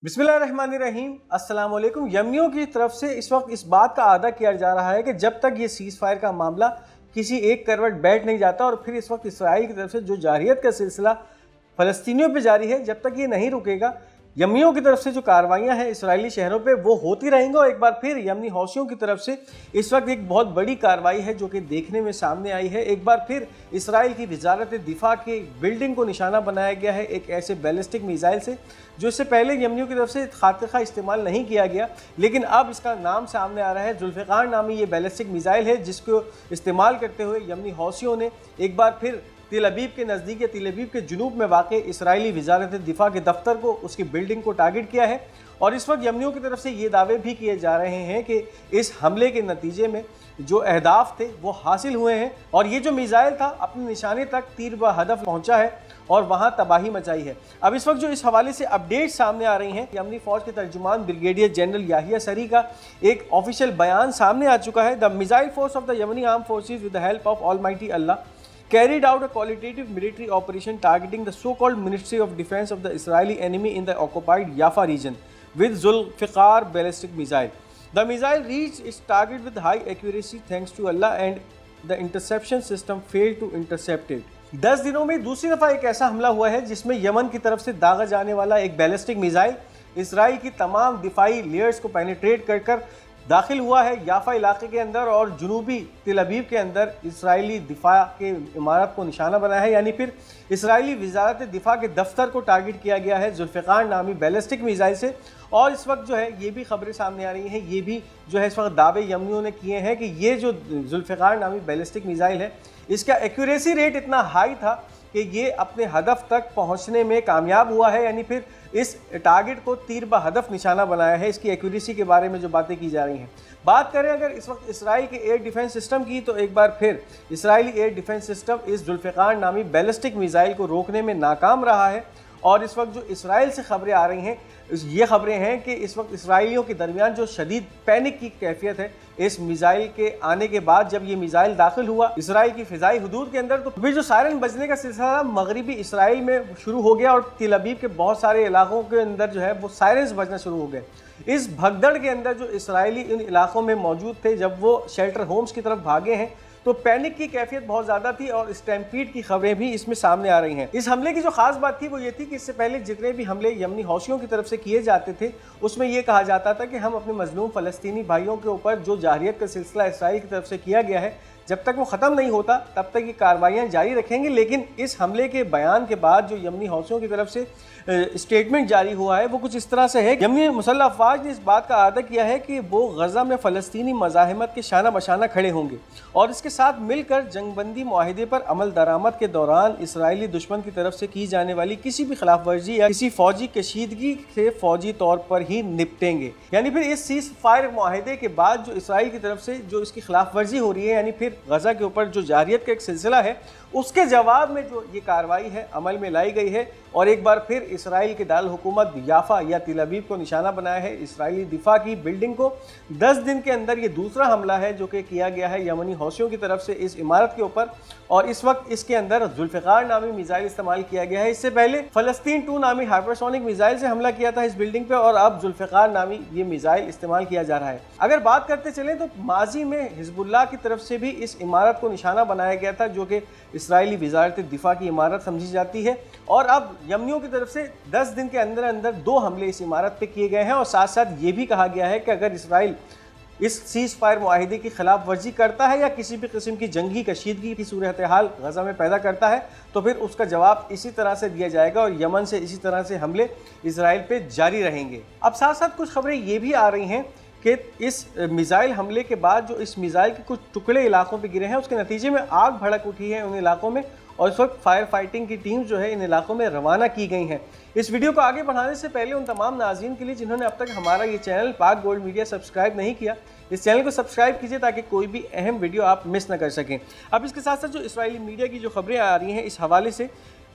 बिस्मिल्लाहिर्रहमानिर्रहीम अस्सलाम वालेकुम। यमनियों की तरफ से इस वक्त इस बात का आदा किया जा रहा है कि जब तक ये सीज़ फायर का मामला किसी एक करवट बैठ नहीं जाता और फिर इस वक्त इसराइल की तरफ से जो जारियत का सिलसिला फ़लस्तीनियों पे जारी है, जब तक ये नहीं रुकेगा, यमनियों की तरफ से जो कार्रवाइयाँ हैं इसराइली शहरों पे वो होती रहेंगी। और एक बार फिर यमनी हौसियों की तरफ से इस वक्त एक बहुत बड़ी कार्रवाई है जो कि देखने में सामने आई है। एक बार फिर इसराइल की वजारत दिफा की बिल्डिंग को निशाना बनाया गया है एक ऐसे बैलिस्टिक मिसाइल से जो इससे पहले यमनियों की तरफ से खातिर इस्तेमाल नहीं किया गया, लेकिन अब इसका नाम सामने आ रहा है। जुल्फ़िकार नामी ये बैलिस्टिक मिसाइल है जिसको इस्तेमाल करते हुए यमनी हौसियों ने एक बार फिर तिल अबीब के नज़दीक या तिल अबीब के जुनूब में वाक़ इसराइली वजारत दिफा के दफ्तर को, उसकी बिल्डिंग को टारगेट किया है। और इस वक्त यमनियों की तरफ से ये दावे भी किए जा रहे हैं कि इस हमले के नतीजे में जो अहदाफ थे वो हासिल हुए हैं और ये जो मिसाइल था अपने निशाने तक तीर व हदफ पहुँचा है और वहाँ तबाही मचाई है। अब इस वक्त जो इस हवाले से अपडेट सामने आ रही हैं, यमनी फ़ौज के तर्जुमान ब्रिगेडियर जनरल याहिया सरी का एक ऑफिशियल बयान सामने आ चुका है। The missile force of the Yemeni arm forces with the help of almighty Allah carried out a qualitative military operation targeting the so-called Ministry of Defense of the Israeli enemy in the occupied Jaffa region with Zulfiqar ballistic missile. The missile reached its target with high accuracy thanks to Allah and the interception system failed to intercept it. 10 दिनों में दूसरी दफ़ा एक ऐसा हमला हुआ है जिसमें यमन की तरफ से दागा जाने वाला एक बैलिस्टिक मिसाइल इसराइल की तमाम दिफाई लेयर्स को पेनिट्रेट कर दाखिल हुआ है याफा इलाके के अंदर और जुनूबी तिल अबीब के अंदर इसराइली दिफा के इमारत को निशाना बनाया है। यानी फिर इसराइली वजारत दिफा के दफ्तर को टारगेट किया गया है जुल्फ़िकार नामी बैलिस्टिक मिसाइल से। और इस वक्त जो है ये भी खबरें सामने आ रही हैं, ये भी जो है इस वक्त दावे यमनियों ने किए हैं कि ये जो जुल्फ़िकार नामी बैलिस्टिक मिसाइल है इसका एक्यूरेसी रेट इतना हाई था कि ये अपने हदफ तक पहुंचने में कामयाब हुआ है। यानी फिर इस टारगेट को तीर ब हदफ निशाना बनाया है। इसकी एक्यूरेसी के बारे में जो बातें की जा रही हैं, बात करें अगर इस वक्त इसराइल के एयर डिफेंस सिस्टम की, तो एक बार फिर इसराइली एयर डिफेंस सिस्टम इस जुल्फ़िकार नामी बैलिस्टिक मिसाइल को रोकने में नाकाम रहा है। और इस वक्त जो इसराइल से खबरें आ रही हैं, ये खबरें हैं कि इस वक्त इसराइलियों के दरमियान जो शदीद पैनिक की कैफियत है इस मिसाइल के आने के बाद। जब ये मिसाइल दाखिल हुआ इसराइल की फ़िज़ाई हदूद के अंदर, तो फिर जो सायरन बजने का सिलसिला मगरबी इसराइल में शुरू हो गया और तिल अबीब के बहुत सारे इलाकों के अंदर जो है वो सायरन्स बजना शुरू हो गए। इस भगदड़ के अंदर जो इसराइली इन इलाकों में मौजूद थे, जब वो शेल्टर होम्स की तरफ भागे हैं तो पैनिक की कैफियत बहुत ज़्यादा थी और स्टैम्पीड की खबरें भी इसमें सामने आ रही हैं। इस हमले की जो खास बात थी वो ये थी कि इससे पहले जितने भी हमले यमनी हौसियों की तरफ से किए जाते थे उसमें यह कहा जाता था कि हम अपने मजलूम फ़लस्तीनी भाइयों के ऊपर जो जारियत का सिलसिला इसराइल की तरफ से किया गया है, जब तक वो ख़त्म नहीं होता तब तक ये कार्रवाइयाँ जारी रखेंगे। लेकिन इस हमले के बयान के बाद जो यमनी हौसियों की तरफ से स्टेटमेंट जारी हुआ है वो कुछ इस तरह से है। यमनी मुसल्लह अफवाज ने इस बात का आदा किया है कि वो गज़ा में फ़लस्तीनी मज़ाहिमत के शाना बशाना खड़े होंगे और इसके साथ मिलकर जंगबंदी मुआहिदे पर अमल दरामद के दौरान इसराइली दुश्मन की तरफ से की जाने वाली किसी भी खिलाफ वर्जी या किसी फौजी कशीदगी से फौजी तौर पर ही निपटेंगे। यानी फिर इस सीज़ फायर मुआहिदे के बाद जो इसराइल की तरफ से जो इसकी खिलाफ वर्जी हो रही है, यानी फिर गज़ा के ऊपर जो जारियत का एक सिलसिला है, उसके जवाब में जो ये कार्रवाई है अमल में लाई गई है। और एक बार फिर इसराइल के दारुल हुकूमत याफा या तिल अबीब को निशाना बनाया है इसराइली दिफा की बिल्डिंग को। 10 दिन के अंदर ये दूसरा हमला है जो कि किया गया है यमनी हौसियों की तरफ से इस इमारत के ऊपर और इस वक्त इसके अंदर जुल्फ़िकार नामी मिसाइल इस्तेमाल किया गया है। इससे पहले फ़लस्तीन 2 नामी हाइपरसोनिक मिसाइल से हमला किया था इस बिल्डिंग पे और अब जुल्फ़िकार नामी ये मिसाइल इस्तेमाल किया जा रहा है। अगर बात करते चलें तो माजी में हिज़्बुल्लाह की तरफ से भी इस इमारत को निशाना बनाया गया था जो कि इसराइली वजारत दिफा की इमारत समझी जाती है। और अब यमनियों की तरफ से 10 दिन के अंदर अंदर 2 हमले इस इमारत पे किए गए हैं और साथ साथ ये भी कहा गया है कि अगर इसराइल इस सीज़ फायर मुआहिदे की खिलाफ वर्जी करता है या किसी भी किस्म की जंगी कशीदगी की सूरत हाल गज़ा में पैदा करता है तो फिर उसका जवाब इसी तरह से दिया जाएगा और यमन से इसी तरह से हमले इसराइल पे जारी रहेंगे। अब साथ साथ कुछ खबरें ये भी आ रही हैं कि इस मिसाइल हमले के बाद जो इस मिसाइल के कुछ टुकड़े इलाकों पे गिरे हैं उसके नतीजे में आग भड़क उठी है उन इलाकों में और इस वक्त फायर फाइटिंग की टीम जो है इन इलाकों में रवाना की गई हैं। इस वीडियो को आगे बढ़ाने से पहले उन तमाम नाज़रीन के लिए जिन्होंने अब तक हमारा ये चैनल पाक गोल्ड मीडिया सब्सक्राइब नहीं किया, इस चैनल को सब्सक्राइब कीजिए ताकि कोई भी अहम वीडियो आप मिस ना कर सकें। अब इसके साथ साथ जो इसराइली मीडिया की जो खबरें आ रही हैं इस हवाले से,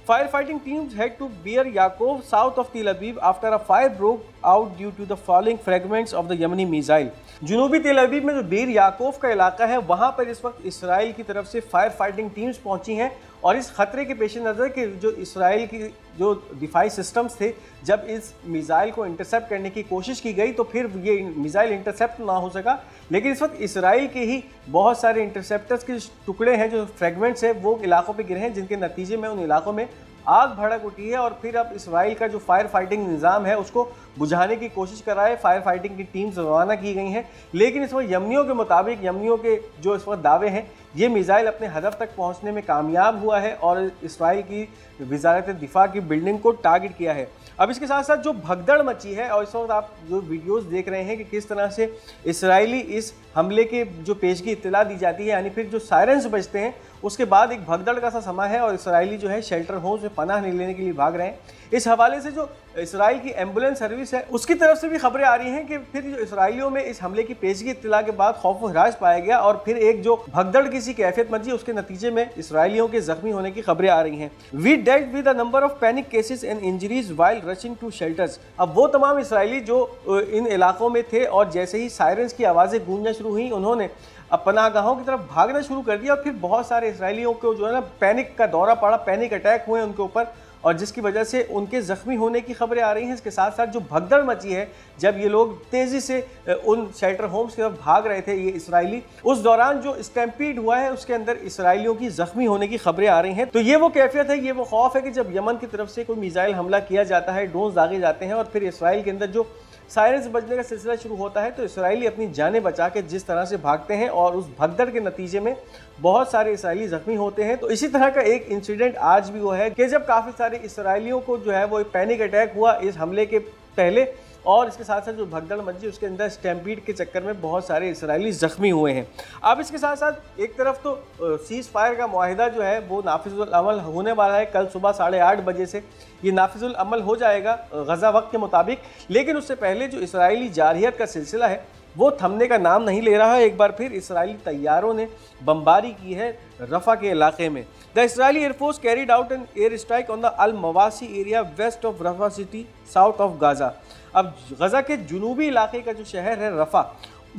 firefighting teams had to Beer Yaakov south of Tel Aviv after a fire broke out due to the falling fragments of the Yemeni missile. जुनूबी तेल अवीव में जो बीर याकूफ का इलाका है वहाँ पर इस वक्त इसराइल की तरफ से फायर फाइटिंग टीम्स पहुँची हैं और इस खतरे के पेश नज़र कि जो इसराइल की जो डिफाई सिस्टम्स थे, जब इस मिसाइल को इंटरसेप्ट करने की कोशिश की गई तो फिर ये मिसाइल इंटरसेप्ट ना हो सका। लेकिन इस वक्त इसराइल के ही बहुत सारे इंटरसेप्टर्स के टुकड़े हैं, जो फ्रेगमेंट्स हैं, वो इलाकों पे गिरे हैं, जिनके नतीजे में उन इलाकों में आग भड़क उठी है। और फिर अब इसराइल का जो फायर फाइटिंग निज़ाम है उसको बुझाने की कोशिश कर रहा है। फायर फाइटिंग की टीम्स रवाना की गई हैं, लेकिन इस वक्त यमनियों के मुताबिक, यमनियों के जो इस वक्त दावे हैं, ये मिसाइल अपने हदफ तक पहुंचने में कामयाब हुआ है और इसराइल की वजारत दिफा की बिल्डिंग को टारगेट किया है। अब इसके साथ साथ जो भगदड़ मची है, और इस वक्त आप जो वीडियोस देख रहे हैं कि किस तरह से इसराइली इस हमले के जो पेशगी इत्तला दी जाती है, यानी फिर जो सायरन्स बजते हैं उसके बाद एक भगदड़ का सा समय है और इसराइली जो है शेल्टर होम्स में पनाह नहीं लेने के लिए भाग रहे हैं। इस हवाले से जो इसराइल की एम्बुलेंस सर्विस है उसकी तरफ से भी खबरें आ रही हैं कि फिर जो इसराइलियों में इस हमले की पेशगी इत्तला के बाद खौफ व हिरास पाया गया और फिर एक जो भगदड़ की सी कैफियत मची, उसके नतीजे में इसराइलियों के जख्मी होने की खबरें आ रही हैं। We dealt with a number of panic cases and injuries while rushing to shelters. अब वो तमाम इसराइली जो इन इलाकों में थे और जैसे ही सायरन्स की आवाज़ें गूंजना शुरू हुई, उन्होंने अब पनाहगाहों की तरफ भागना शुरू कर दिया और फिर बहुत सारे इसराइलियों को जो है ना पैनिक का दौरा पड़ा, पैनिक अटैक हुए उनके ऊपर, और जिसकी वजह से उनके ज़ख्मी होने की खबरें आ रही हैं। इसके साथ साथ जो भगदड़ मची है, जब ये लोग तेज़ी से उन शेल्टर होम्स की तरफ भाग रहे थे ये इसराइली, उस दौरान जो स्टैम्पीड हुआ है उसके अंदर इसराइलियों की ज़ख्मी होने की खबरें आ रही हैं। तो ये वो कैफियत है, ये वो खौफ है कि जब यमन की तरफ से कोई मिसाइल हमला किया जाता है, ड्रोन्स दागे जाते हैं और फिर इसराइल के अंदर जो सायरन्स बजने का सिलसिला शुरू होता है, तो इसराइली अपनी जानें बचा के जिस तरह से भागते हैं और उस भगदड़ के नतीजे में बहुत सारे इसराइली जख्मी होते हैं। तो इसी तरह का एक इंसिडेंट आज भी वो है कि जब काफ़ी सारे इसराइलियों को जो है वो एक पैनिक अटैक हुआ इस हमले के पहले, और इसके साथ साथ जो भगदड़ मची उसके अंदर स्टैम्पीड के चक्कर में बहुत सारे इसराइली जख्मी हुए हैं। अब इसके साथ साथ एक तरफ तो सीज़ फायर का मुआहिदा जो है वो नाफिजुल अमल होने वाला है, कल सुबह 8:30 बजे से ये नाफिजुल अमल हो जाएगा गज़ा वक्त के मुताबिक। लेकिन उससे पहले जो इसराइली जारहियत का सिलसिला है वो थमने का नाम नहीं ले रहा है। एक बार फिर इसराइली तैयारों ने बमबारी की है रफ़ा के इलाके में। The Israeli air force carried out an air strike on the al Mawasi area west of Rafah city south of Gaza. अब गज़ा के जुनूबी इलाके का जो शहर है रफ़ा,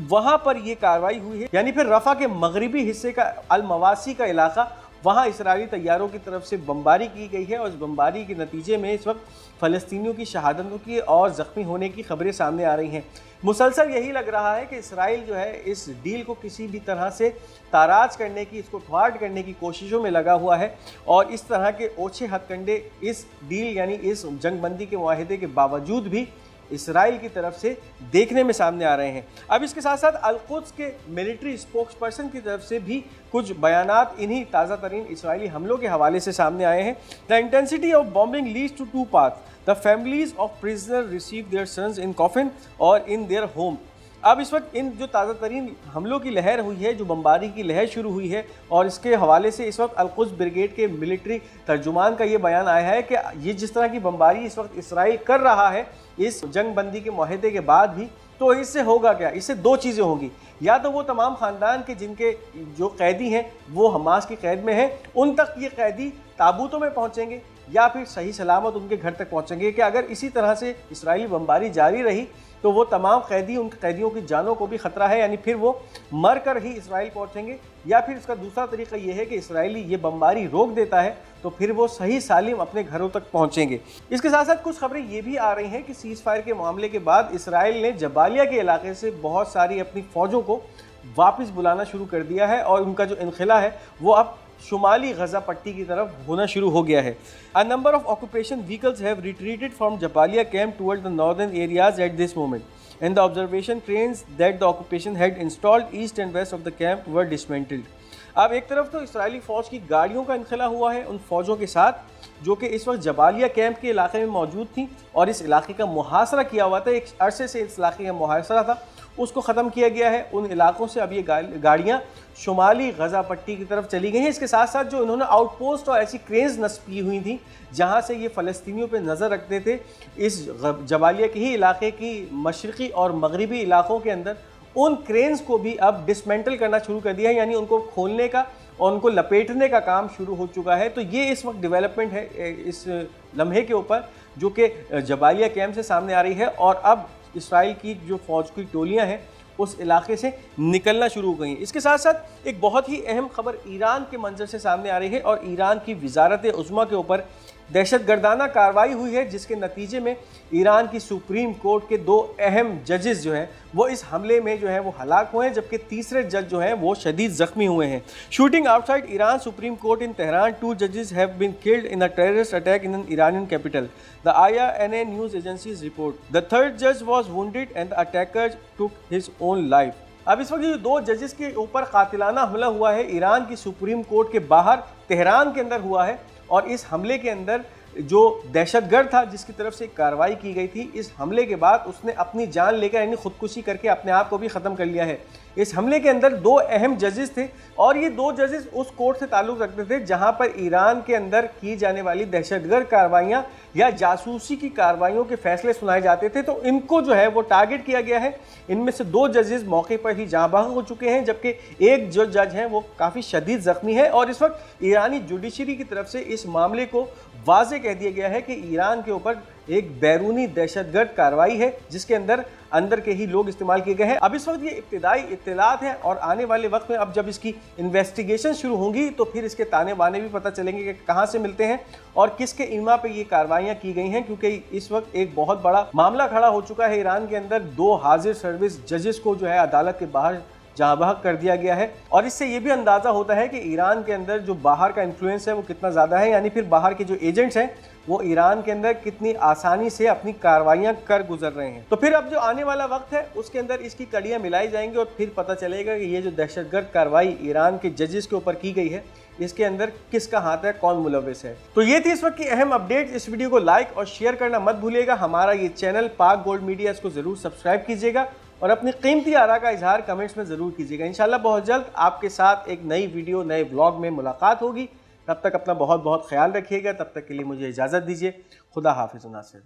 वहाँ पर ये कार्रवाई हुई है, यानी फिर रफ़ा के मगरिबी हिस्से का अल मवासी का इलाका, वहाँ इसराइली तैयारों की तरफ से बमबारी की गई है और इस बमबारी के नतीजे में इस वक्त फ़लस्तीनियों की शहादतों की और ज़ख्मी होने की खबरें सामने आ रही हैं। मुसलसल यही लग रहा है कि इसराइल जो है इस डील को किसी भी तरह से ताराज करने की, इसको थ्वार्ट करने की कोशिशों में लगा हुआ है और इस तरह के ओछे हथकंडे इस डील यानी इस जंगबंदी के मुआहिदे के बावजूद भी इसराइल की तरफ से देखने में सामने आ रहे हैं। अब इसके साथ साथ अल-कुद्स के मिलिट्री स्पोक्सपर्सन की तरफ से भी कुछ बयानात इन्हीं ताज़ा तरीन इसराइली हमलों के हवाले से सामने आए हैं। The intensity of bombing leads to 2 paths. The families of prisoner receive their sons in coffin और इन देयर होम। अब इस वक्त इन जो ताज़ा तरीन हमलों की लहर हुई है, जो बमबारी की लहर शुरू हुई है, और इसके हवाले से इस वक्त अल-कुद्स ब्रिगेड के मिलिट्री तर्जुमान का ये बयान आया है कि ये जिस तरह की बमबारी इस वक्त इसराइल कर रहा है इस जंगबंदी के मुआहिदे के बाद भी, तो इससे होगा क्या? इससे 2 चीज़ें होंगी। या तो वो तमाम ख़ानदान के जिनके जो कैदी हैं वो हमास की कैद में हैं, उन तक ये कैदी ताबूतों में पहुँचेंगे, या फिर सही सलामत उनके घर तक पहुँचेंगे। कि अगर इसी तरह से इसराइली बमबारी जारी रही तो वो तमाम कैदी, उन कैदियों की जानों को भी ख़तरा है, यानी फिर वो मर कर ही इसराइल पहुँचेंगे। या फिर इसका दूसरा तरीका ये है कि इसराइली ये बमबारी रोक देता है तो फिर वो सही सालिम अपने घरों तक पहुँचेंगे। इसके साथ साथ कुछ खबरें ये भी आ रही हैं कि सीज़ फायर के मामले के बाद इसराइल ने जबालिया के इलाके से बहुत सारी अपनी फ़ौजों को वापस बुलाना शुरू कर दिया है और उनका जो इनखिला है वो अब शुमाली गजा पट्टी की तरफ होना शुरू हो गया है। A number of occupation vehicles have retreated from Jabalia camp toward the northern areas at this moment and the observation cranes that the occupation had installed east and west of the camp were dismantled. अब एक तरफ तो Israeli फ़ौज की गाड़ियों का इनखिला हुआ है उन फ़ौजों के साथ जो कि इस वक्त जबालिया कैंप के इलाके में मौजूद थी और इस इलाके का मुहासरा किया हुआ था। एक अरसे से इस इलाके का मुहासरा था, उसको ख़त्म किया गया है। उन इलाकों से अब ये गाड़ियाँ शुमाली गजा पट्टी की तरफ चली गई हैं। इसके साथ साथ जो इन्होंने आउटपोस्ट और ऐसी क्रेन्स नस्ब की हुई थी जहाँ से ये फ़लस्तीनियों पे नज़र रखते थे, इस जबालिया के ही इलाके की मशरक़ी और मगरबी इलाकों के अंदर उन क्रेन्स को भी अब डिसमेंटल करना शुरू कर दिया है, यानी उनको खोलने का और उनको लपेटने का काम शुरू हो चुका है। तो ये इस वक्त डेवलपमेंट है इस लम्हे के ऊपर जो कि जबालिया कैंप से सामने आ रही है। और अब इसराइल की जो फ़ौज की टोलियाँ हैं उस इलाके से निकलना शुरू हो गई। इसके साथ साथ एक बहुत ही अहम खबर ईरान के मंजर से सामने आ रही है और ईरान की वजारत उज़्मा के ऊपर दहशतगर्दाना कार्रवाई हुई है, जिसके नतीजे में ईरान की सुप्रीम कोर्ट के 2 अहम जजेस जो हैं वो इस हमले में जो है वो हलाक हुए हैं, जबकि तीसरे जज जो हैं वो शदीद जख्मी हुए हैं। Shooting outside Iran supreme court in Tehran, 2 जजेस have been killed in a terrorist attack in an Iranian capital, the IRNA news agencies report. The third जज was wounded and the attacker took his own life. अब इस वक्त जो 2 जजेस के ऊपर कातिलाना हमला हुआ है ईरान की सुप्रीम कोर्ट के बाहर तेहरान के अंदर हुआ है, और इस हमले के अंदर जो दहशतगर्द था जिसकी तरफ से कार्रवाई की गई थी, इस हमले के बाद उसने अपनी जान लेकर यानी खुदकुशी करके अपने आप को भी ख़त्म कर लिया है। इस हमले के अंदर 2 अहम जजेस थे और ये 2 जजेस उस कोर्ट से ताल्लुक़ रखते थे जहां पर ईरान के अंदर की जाने वाली दहशतगर्द कार्रवाइयाँ या जासूसी की कार्रवाइयों के फैसले सुनाए जाते थे, तो इनको जो है वो टारगेट किया गया है। इनमें से 2 जजेस मौके पर ही जाँ बहक हो चुके हैं, जबकि एक जो जज हैं वो काफ़ी शदीद ज़ख्मी है। और इस वक्त ईरानी जुडिशरी की तरफ से इस मामले को वाज़े कह दिया गया है कि ईरान के ऊपर एक बैरूनी दहशतगर्द कार्रवाई है जिसके अंदर के ही लोग इस्तेमाल किए गए हैं। अब इस वक्त ये इब्तिदाई इत्तलात हैं और आने वाले वक्त में अब जब इसकी इन्वेस्टिगेशन शुरू होंगी तो फिर इसके ताने बाने भी पता चलेंगे कि कहाँ से मिलते हैं और किसके इल्मा पे ये कार्रवाइयाँ की गई हैं, क्योंकि इस वक्त एक बहुत बड़ा मामला खड़ा हो चुका है। ईरान के अंदर 2 हाजिर सर्विस जजेस को जो है अदालत के बाहर जहाँ बहक कर दिया गया है, और इससे ये भी अंदाज़ा होता है कि ईरान के अंदर जो बाहर का इन्फ्लुएंस है वो कितना ज़्यादा है, यानी फिर बाहर के जो एजेंट्स हैं वो ईरान के अंदर कितनी आसानी से अपनी कार्रवाइयाँ कर गुजर रहे हैं। तो फिर अब जो आने वाला वक्त है उसके अंदर इसकी कड़ियाँ मिलाई जाएंगी और फिर पता चलेगा कि ये जो दहशतगर्द कार्रवाई ईरान के जजेस के ऊपर की गई है इसके अंदर किसका हाथ है, कौन मुलव्विस है। तो ये थी इस वक्त की अहम अपडेट। इस वीडियो को लाइक और शेयर करना मत भूलिएगा। हमारा ये चैनल पाक गोल्ड मीडिया, इसको ज़रूर सब्सक्राइब कीजिएगा और अपनी कीमती आरा का इजहार कमेंट्स में ज़रूर कीजिएगा। इंशाल्लाह बहुत जल्द आपके साथ एक नई वीडियो, नए व्लॉग में मुलाकात होगी। तब तक अपना बहुत बहुत ख्याल रखिएगा। तब तक के लिए मुझे इजाज़त दीजिए। खुदा हाफिज़ नासिर।